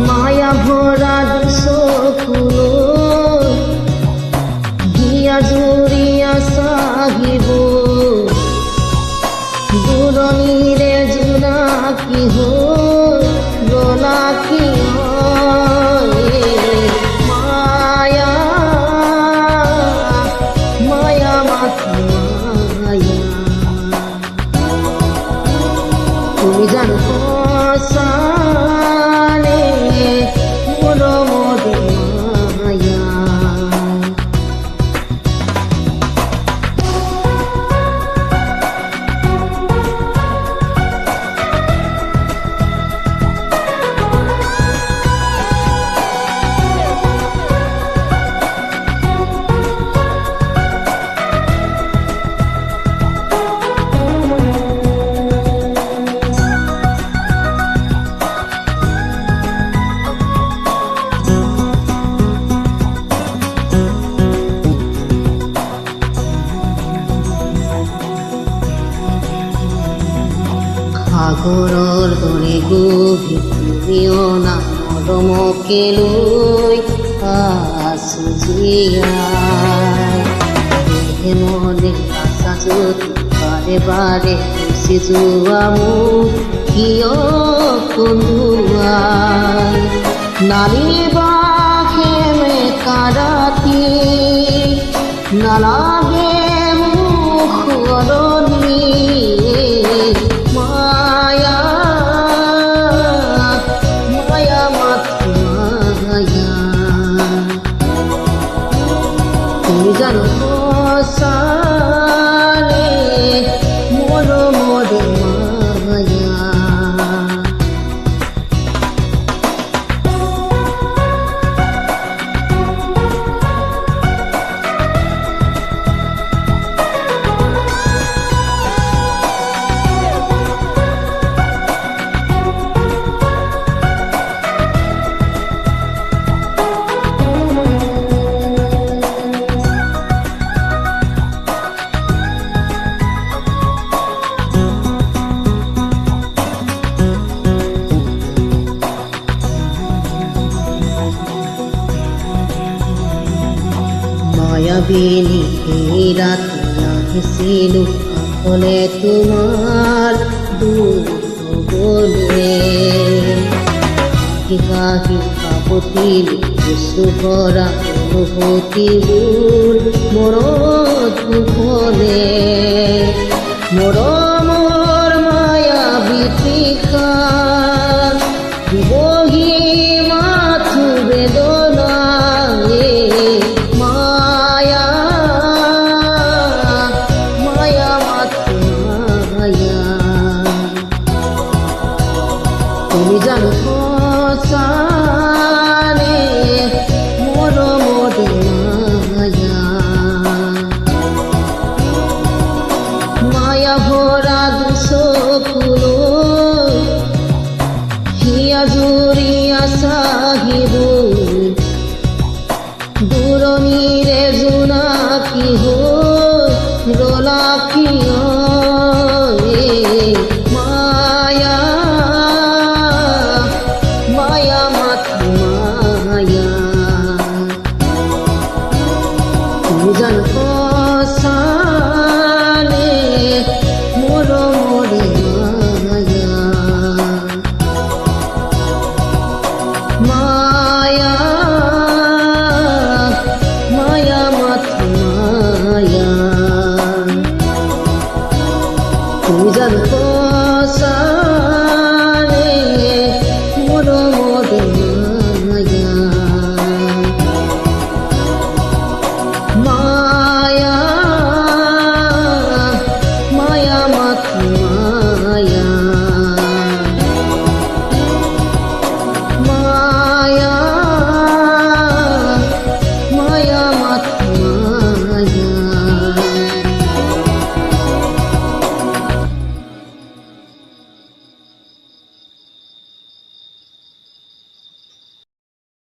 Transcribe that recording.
মায়া ভৰা দুচকুলো হিয়া জুৰিয়া চাহিব দূৰণিৰে জোনাকী হৈ গলা কিয় মায়া মায়া মাথো মায়া তুমি জানো সঁচানে মৰমৰে মায়া সাগৰৰ দৰে গভীৰ তুমিয়না মৰমকে লৈ আছো জীয়াই দেহে মনে আছা যদি বাৰে বাৰে গুচি যোৱা মোক কিয় কন্দুৱাই নালিবা সেমেকা ৰাতি নালাগে মোক শুৱনি মায়া মায়া মাথো মায়া তুমি জানো সঁচানে মৰমৰে মায়া মায়াবিনী এই ৰাতি আহিছিলো কাষলে তোমাৰ দূৰ হবলে কাহি কাপতিলো কিছু ভৰা অনুভূতিবোৰ মনত শুবলে মৰমৰ মায়াবী তৃষা দিবহি মাথো বেদনা তুমি জানো সঁচানে মৰমৰে মায়া মায়া ভৰা দুচকুলো হিয়া জুৰিয়া চাহিব দূৰণিৰে জোনাকী হৈ ৰলা কিয় মায়া মায়া মাথো মায়া তুমি জানো সঁচানে মৰমৰে মায়া মায়া মায়া মাথো মায়া তুমি জানো সঁচা